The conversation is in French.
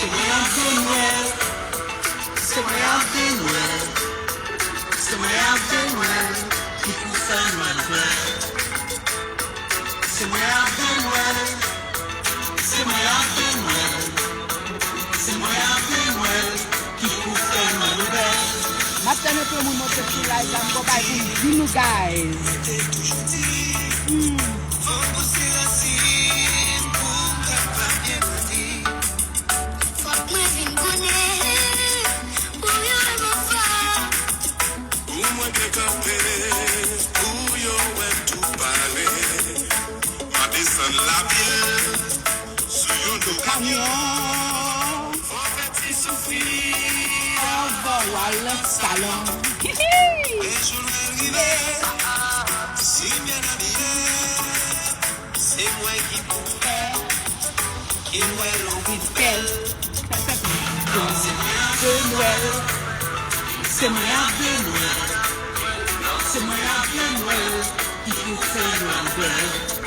C'est moyen de Noël. C'est moyen de Noël. C'est moyen de Noël. Qui vous fait Noël. C'est moyen de Noël. C'est moyen de Noël. C'est moyen de Noël. Qui vous fait Noël. Maintenant, tout le monde monte sur la live. I'm going to you guys. La ville, sur le Camion, petit souffrir, on va voir le salon. les jours arrivés, si bien habillé, c'est moi qui pourrais, qui Noël en vie Belle. De Noël. C'est moyen de Noël. C'est moyen de Noël. Qui vous fait Noël.